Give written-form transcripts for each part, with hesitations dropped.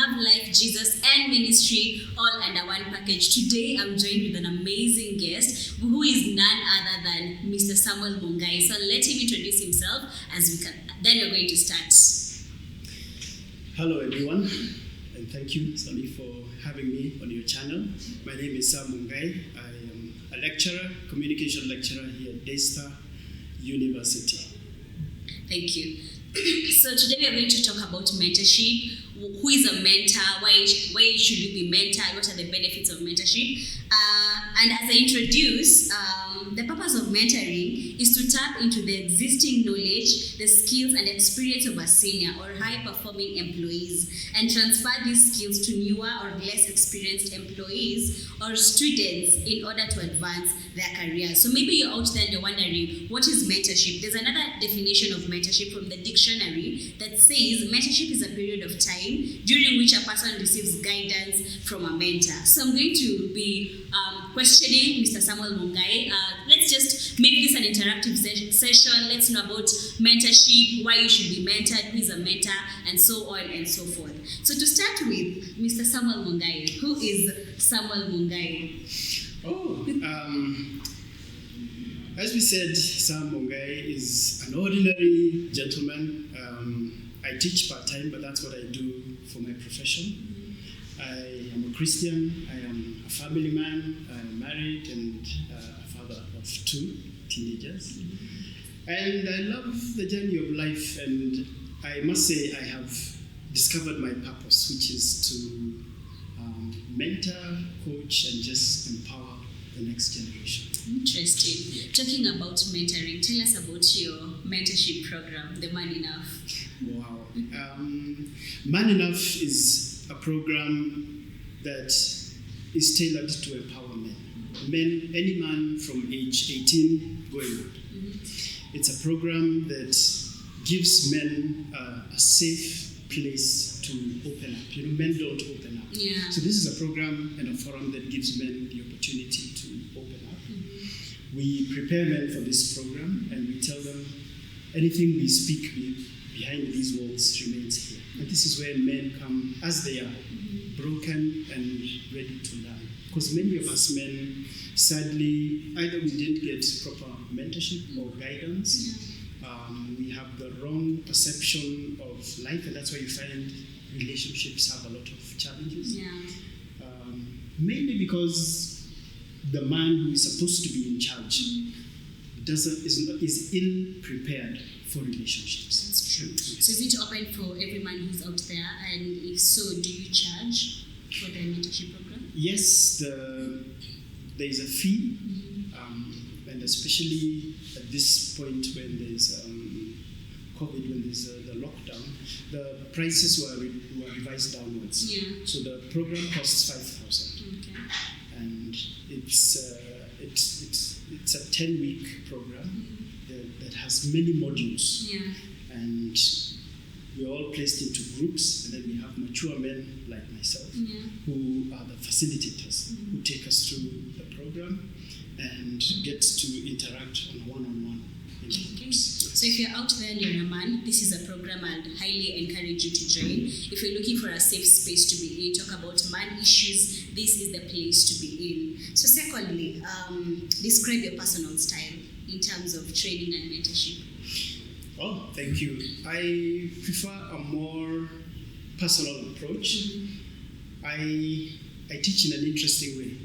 Love, Life, Jesus, and Ministry all under one package. Today, I'm joined with an amazing guest who is none other than Mr. Samuel Mungai. So let him introduce himself then we're going to start. Hello, everyone, and thank you, Sami, for having me on your channel. My name is Samuel Mungai. I am a lecturer, communication lecturer here at Daystar University. Thank you. So today we are going to talk about mentorship. Who is a mentor? Why should you be mentored? What are the benefits of mentorship? And as I introduce, the purpose of mentoring is to tap into the existing knowledge, the skills and experience of a senior or high-performing employees and transfer these skills to newer or less experienced employees or students in order to advance their careers. So maybe you're out there and you're wondering, what is mentorship? There's another definition of mentorship from the dictionary that says mentorship is a period of time during which a person receives guidance from a mentor. So I'm going to be questioning Mr. Samuel Mungai. Let's just make this an interactive session. Let's know about mentorship, why you should be mentored, who is a mentor, and so on and so forth. So to start with, Mr. Samuel Mungai. Who is Samuel Mungai? As we said, Sam Mungai is an ordinary gentleman. I teach part-time, but that's what I do for my profession. I am a Christian, I am a family man, I am married and a father of 2 teenagers. And I love the journey of life, and I must say I have discovered my purpose, which is to mentor, coach, and just empower the next generation. Interesting. Talking about mentoring, tell us about your mentorship program, the Man Enough. Wow. Man Enough is a program that is tailored to empower men. Any man from age 18 going up. It's a program that gives men a safe place to open up. Men don't open up. Yeah. So this is a program and a forum that gives men the opportunity to open up. We prepare men for this program and we tell them anything we speak behind these walls remains here. And this is where men come as they are, broken and ready to learn. Because many of us men, sadly, either we didn't get proper mentorship or guidance. We have the wrong perception of life, and that's why you find relationships have a lot of challenges. Yeah. Mainly because the man who is supposed to be in charge is ill-prepared for relationships. That's true. Yeah. So is it open for every man who's out there? And if so, do you charge for the mentorship program? Yes, there is a fee, and especially at this point when there's COVID, when there's the lockdown, the prices were revised downwards. Yeah. So the program costs 5,000. Okay. And it's a 10-week program that has many modules. Yeah. And we're all placed into groups, and then we have mature men like myself who are the facilitators who take us through the program and get to interact on a one-on-one in the groups. So if you're out there and you're a man, this is a program I'd highly encourage you to join. If you're looking for a safe space to be in, talk about man issues, this is the place to be in. So secondly, describe your personal style in terms of training and mentorship. Oh, thank you. I prefer a more personal approach. I teach in an interesting way,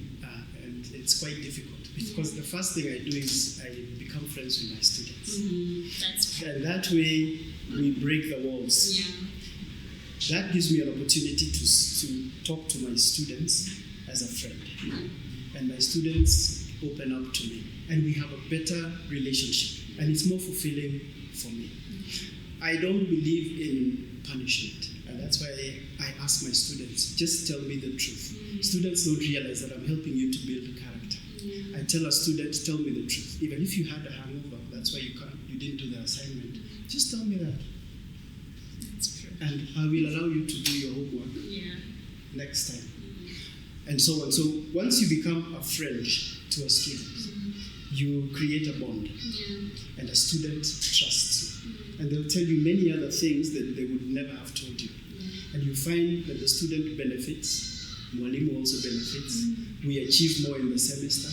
and it's quite difficult because the first thing I do is I become friends with my students. That's true. And that way we break the walls. Yeah. That gives me an opportunity to talk to my students as a friend. And my students open up to me. And we have a better relationship. And it's more fulfilling for me. I don't believe in punishment. And that's why I ask my students, just tell me the truth. Students don't realize that I'm helping you to build character. I tell a student, tell me the truth. Even if you had a hangover, that's why you didn't do the assignment. Just tell me that. That's true. And I will allow you to do your homework next time. And so on. So once you become a friend to a student, you create a bond. And a student trusts you. And they'll tell you many other things that they would never have told you. And you find that the student benefits, Mwalimu also benefits, we achieve more in the semester,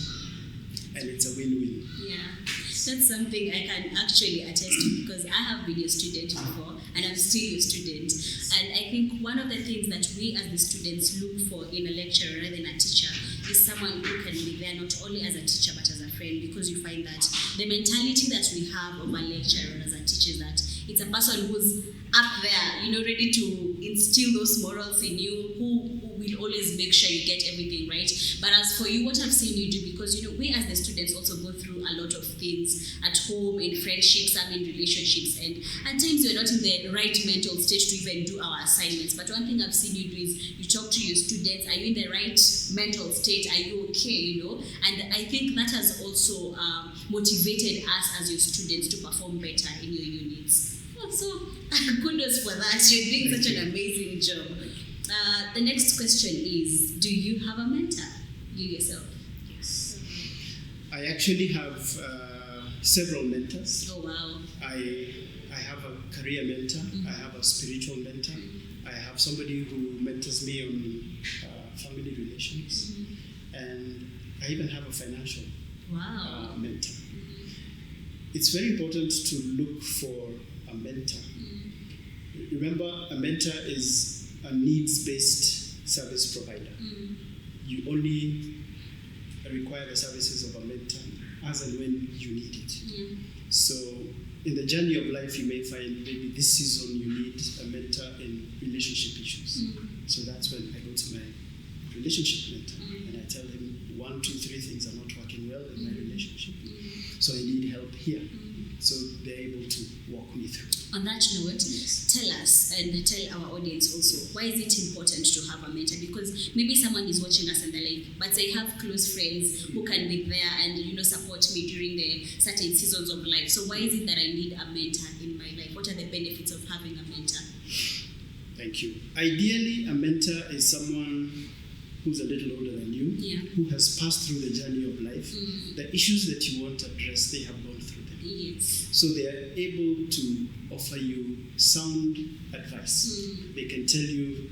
and it's a win-win. Yeah, that's something I can actually attest to because I have been your student before and I'm still your student. And I think one of the things that we as the students look for in a lecturer rather than a teacher is someone who can be there not only as a teacher but as a friend, because you find that the mentality that we have of a lecturer as a teacher is that it's a person who's up there, ready to instill those morals in you, who will always make sure you get everything right. But as for you, what I've seen you do, because we as the students also go through a lot of things at home, in friendships, some in relationships, and at times we're not in the right mental state to even do our assignments. But one thing I've seen you do is you talk to your students. Are you in the right mental state? Are you okay? And I think that has also motivated us as your students to perform better in your units. So kudos for that. You're doing such an amazing job. The next question is, do you have a mentor, you yourself? Yes. I actually have several mentors. Oh, wow. I have a career mentor. I have a spiritual mentor. I have somebody who mentors me on family relations. And I even have a financial mentor. It's very important to look for a mentor. Remember, a mentor is a needs-based service provider. You only require the services of a mentor as and when you need it. So in the journey of life, you may find maybe this season you need a mentor in relationship issues. So that's when I go to my relationship mentor and I tell him 1, 2, 3 things are not working well in my relationship. So I need help here. So they're able to walk me through. On that note, tell us and tell our audience also, why is it important to have a mentor? Because maybe someone is watching us and they're like, but they have close friends who can be there and support me during the certain seasons of life. So why is it that I need a mentor in my life? What are the benefits of having a mentor? Thank you. Ideally, a mentor is someone who's a little older than you, who has passed through the journey of life. The issues that you want to address, they have gone through them. Yes. So they are able to offer you sound advice. They can tell you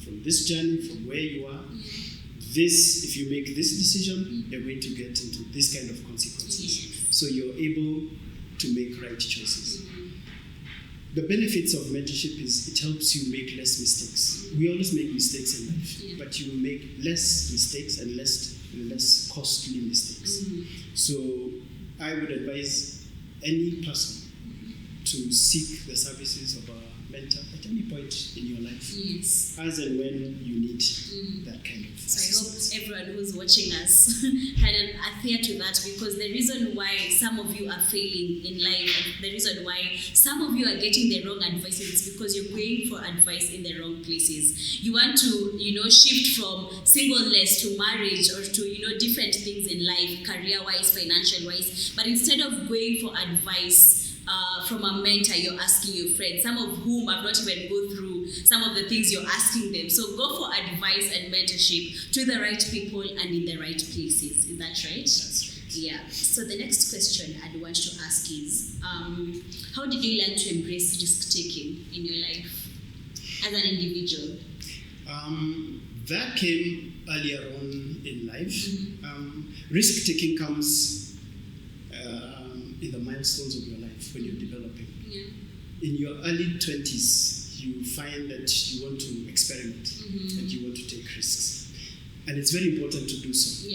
from this journey, from where you are, this, if you make this decision, you're going to get into this kind of consequences. Yes. So you're able to make right choices. The benefits of mentorship is it helps you make less mistakes. We always make mistakes in life, but you will make less mistakes and less costly mistakes. So I would advise any person to seek the services of a mentor at any point in your life. Yes. As and when you need that kind of assistance. So I hope everyone who's watching us can adhere to that, because the reason why some of you are failing in life and the reason why some of you are getting the wrong advice is because you're going for advice in the wrong places. You want to, shift from singleness to marriage or to, different things in life, career-wise, financial-wise, but instead of going for advice from a mentor, you're asking your friends, some of whom have not even go through some of the things you're asking them. So go for advice and mentorship to the right people and in the right places. Is that right? That's right. Yeah. So the next question I'd want to ask is, how did you learn to embrace risk-taking in your life as an individual? That came earlier on in life. Risk-taking comes in the milestones of your life when you're developing. In your early 20s, you find that you want to experiment and you want to take risks. And it's very important to do so.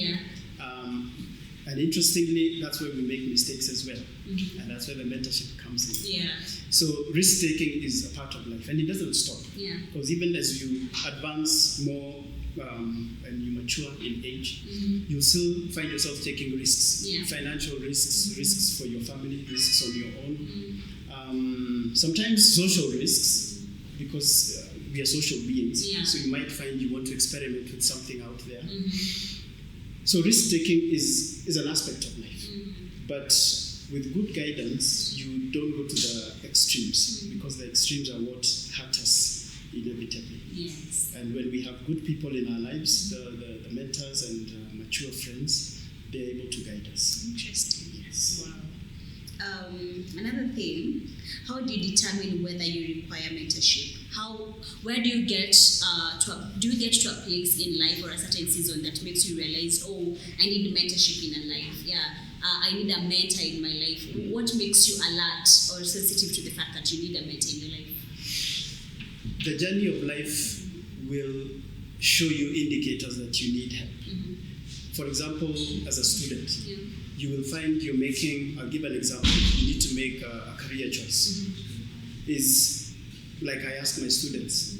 And interestingly, that's where we make mistakes as well. And that's where the mentorship comes in. So risk-taking is a part of life, and it doesn't stop. Because even as you advance more and you mature in age, you'll still find yourself taking risks. Financial risks, risks for your family, risks on your own. Sometimes social risks, because we are social beings. So you might find you want to experiment with something out there. So risk-taking is an aspect of life. But with good guidance, you don't go to the extremes, because the extremes are what hurt us inevitably. And when we have good people in our lives, the mentors and mature friends, they're able to guide us. Interesting. Yes. Wow. Another thing, how do you determine whether you require mentorship? Where do you get to a place in life or a certain season that makes you realize, oh, I need mentorship in a life? Yeah, I need a mentor in my life. What makes you alert or sensitive to the fact that you need a mentor in your life? The journey of life will show you indicators that you need help. For example, as a student, you will find you're making, I'll give an example, you need to make a career choice. Is, like I ask my students,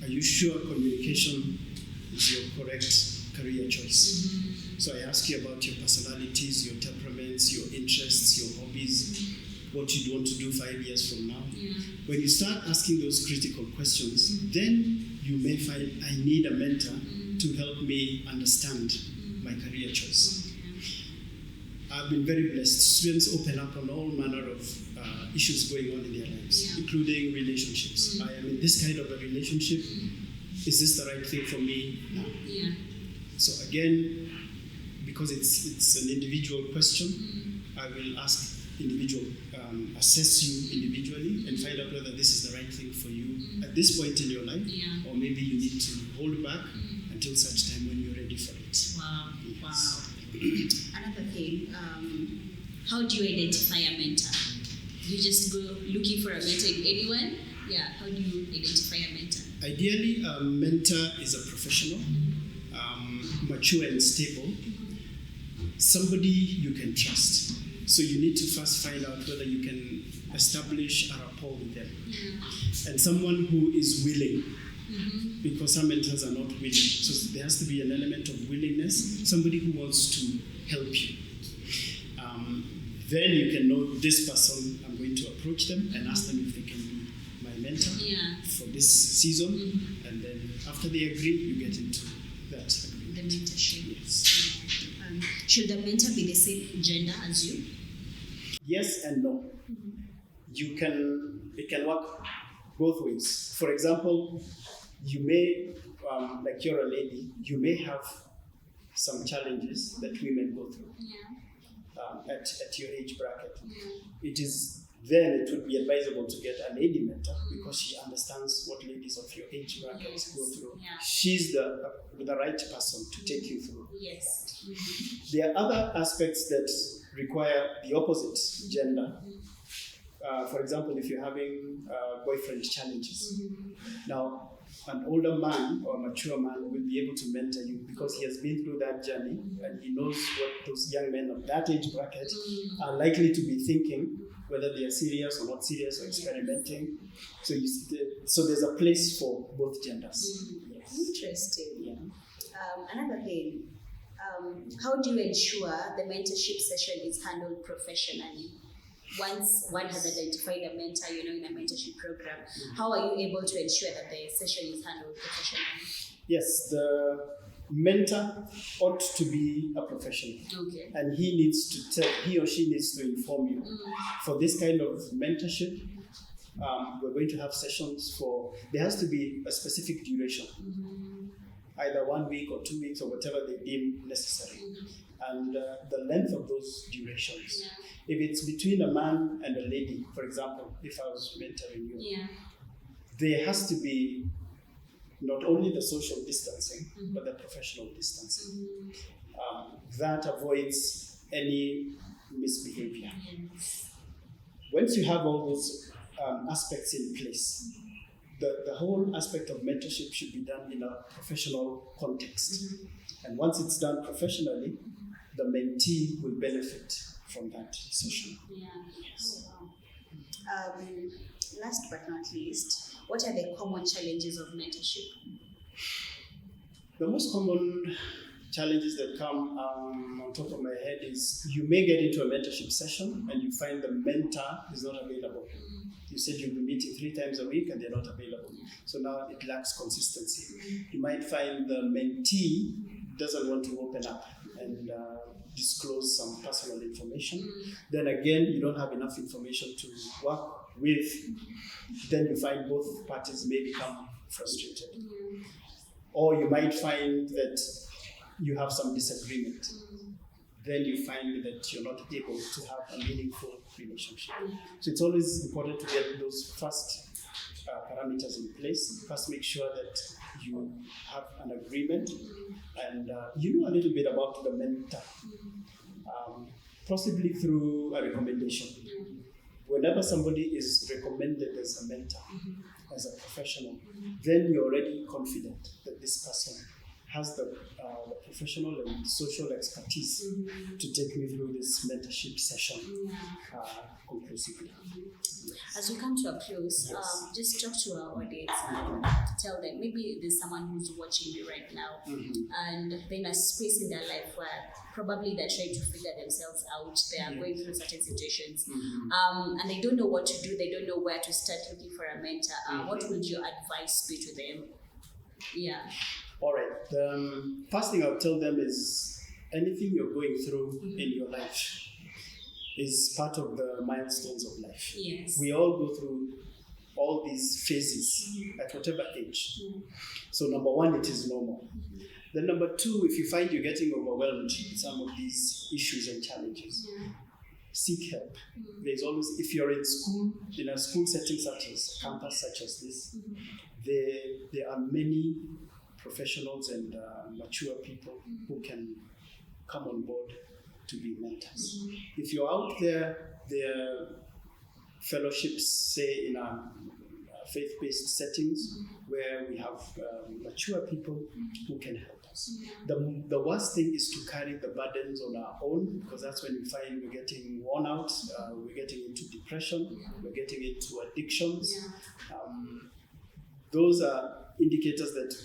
are you sure communication is your correct career choice? So I ask you about your personalities, your temperaments, your interests, your hobbies, what you'd want to do 5 years from now. When you start asking those critical questions, then you may find I need a mentor to help me understand my career choice. I've been very blessed. Students open up on all manner of issues going on in their lives, including relationships. I am in this kind of a relationship. Is this the right thing for me now? So again, because it's an individual question, I will ask assess you individually and find out whether this is the right thing for you at this point in your life, or maybe you need to hold back until such time when you're ready for it. Wow. Another thing, how do you identify a mentor? You just go looking for a mentor in anyone? Yeah, how do you identify a mentor? Ideally, a mentor is a professional, mature and stable, somebody you can trust. So you need to first find out whether you can establish a rapport with them. And someone who is willing, because some mentors are not willing. So there has to be an element of willingness, somebody who wants to help you. Then you can know this person, I'm going to approach them and ask them if they can be my mentor for this season. And then after they agree, you get into that agreement. The mentorship. Yes. Should the mentor be the same gender as you? Yes and no. It can work both ways. For example, you may, like you're a lady, you may have some challenges that women go through at your age bracket. It would be advisable to get a lady mentor because she understands what ladies of your age bracket go through. She's the right person to take you through. There are other aspects that require the opposite gender. For example, if you're having boyfriend challenges. Now, an older man or a mature man will be able to mentor you because he has been through that journey and he knows what those young men of that age bracket are likely to be thinking, whether they are serious or not serious or experimenting. So there's a place for both genders. Interesting. Another thing, how do you ensure the mentorship session is handled professionally? Once one has identified a mentor, in a mentorship program, how are you able to ensure that the session is handled professionally? Yes, the mentor ought to be a professional, and he or she needs to inform you. For this kind of mentorship, we're going to have sessions there has to be a specific duration, either 1 week or 2 weeks or whatever they deem necessary, and the length of those durations. If it's between a man and a lady, for example, if I was mentoring you, there has to be not only the social distancing, but the professional distancing. That avoids any misbehavior. Once you have all those aspects in place, the whole aspect of mentorship should be done in a professional context. And once it's done professionally, the mentee will benefit from that session. Last but not least, what are the common challenges of mentorship? The most common challenges that come on top of my head is you may get into a mentorship session and you find the mentor is not available. You said you'll be meeting 3 times a week and they're not available. So now it lacks consistency. You might find the mentee doesn't want to open up and disclose some personal information. Then again, you don't have enough information to work with. Then you find both parties may become frustrated. Or you might find that you have some disagreement. then you find that you're not able to have a meaningful relationship. So it's always important to get those first parameters in place. First, make sure that you have an agreement and you know a little bit about the mentor, possibly through a recommendation. Whenever somebody is recommended as a mentor, as a professional, then you're already confident that this person has the professional and social expertise to take me through this mentorship session conclusively. As we come to a close, just talk to our audience and tell them, maybe there's someone who's watching you right now and they're in a space in their life where probably they're trying to figure themselves out, they are going through certain situations and they don't know what to do, they don't know where to start looking for a mentor. What would your advice be to them? All right. The first thing I'll tell them is anything you're going through in your life is part of the milestones of life. Yes. We all go through all these phases at whatever age. So number one, it is normal. Then number two, if you find you're getting overwhelmed with some of these issues and challenges, seek help. There's always, if you're in school, in a school setting such as campus such as this, there are many professionals and mature people who can come on board to be mentors. If you're out there, there are fellowships, say in a faith-based settings where we have mature people who can help us. The worst thing is to carry the burdens on our own, because that's when we find we're getting worn out, we're getting into depression, we're getting into addictions. Those are indicators that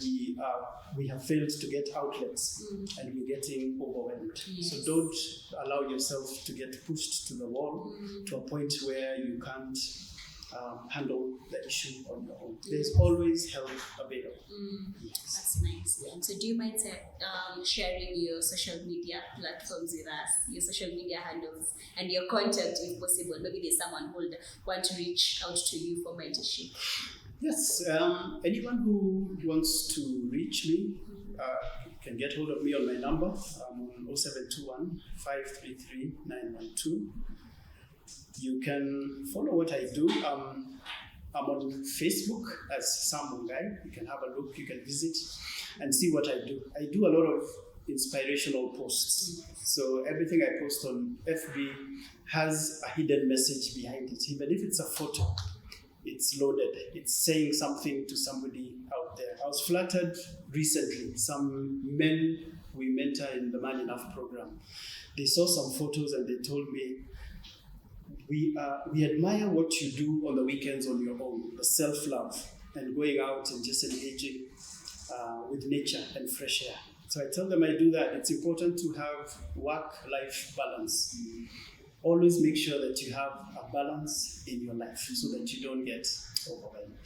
we have failed to get outlets and we're getting overwhelmed. So don't allow yourself to get pushed to the wall to a point where you can't handle the issue on your own. There's always help available. That's nice. So do you mind sharing your social media platforms with us, your social media handles and your contact if possible? Maybe there's someone who would want to reach out to you for mentorship. Yes, anyone who wants to reach me can get hold of me on my number. I'm on 0721 533 912. You can follow what I do. I'm on Facebook as Samuel Mungai. You can have a look, you can visit and see what I do. I do a lot of inspirational posts. So everything I post on FB has a hidden message behind it, even if it's a photo. It's loaded. It's saying something to somebody out there. I was flattered recently. Some men we mentor in the Man Enough program, they saw some photos and they told me, we admire what you do on the weekends on your own, the self-love and going out and just engaging with nature and fresh air. So I tell them I do that. It's important to have work-life balance. Always make sure that you have a balance in your life so that you don't get overwhelmed.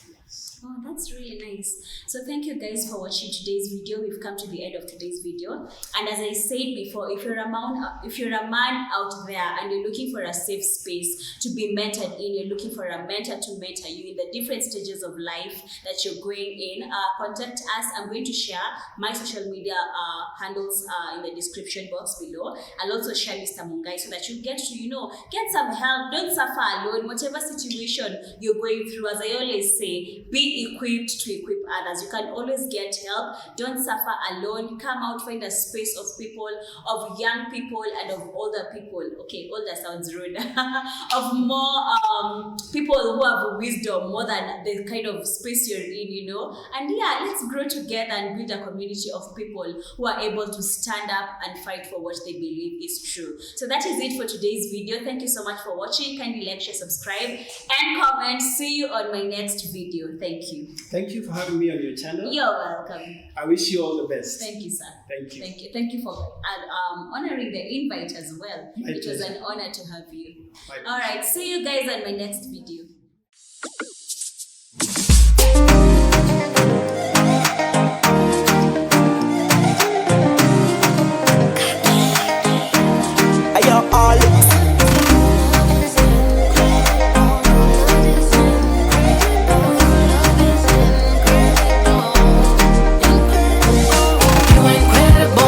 Yes. Oh, that's really nice. So thank you guys for watching today's video. We've come to the end of today's video. And as I said before, if you're a man out there and you're looking for a safe space to be mentored in, you're looking for a mentor to mentor you in the different stages of life that you're going in, contact us. I'm going to share my social media handles in the description box below. I'll also share Mr. Mungai so that you get to, get some help. Don't suffer alone. Whatever situation you're going through, as I always say, be equipped to equip others. You can always get help. Don't suffer alone. Come out, find a space of people, of young people and of older people. Okay, older sounds rude. Of more people who have wisdom, more than the kind of space you're in, And let's grow together and build a community of people who are able to stand up and fight for what they believe is true. So that is it for today's video. Thank you so much for watching. Kindly like, share, subscribe, and comment. See you on my next video. Thank you. Thank you for having me on your channel. You're welcome. I wish you all the best. Thank you, sir. Thank you. Thank you. Thank you for honoring the invite as well. My It was pleasure. an honor to have you. My All right. See you guys on my next video.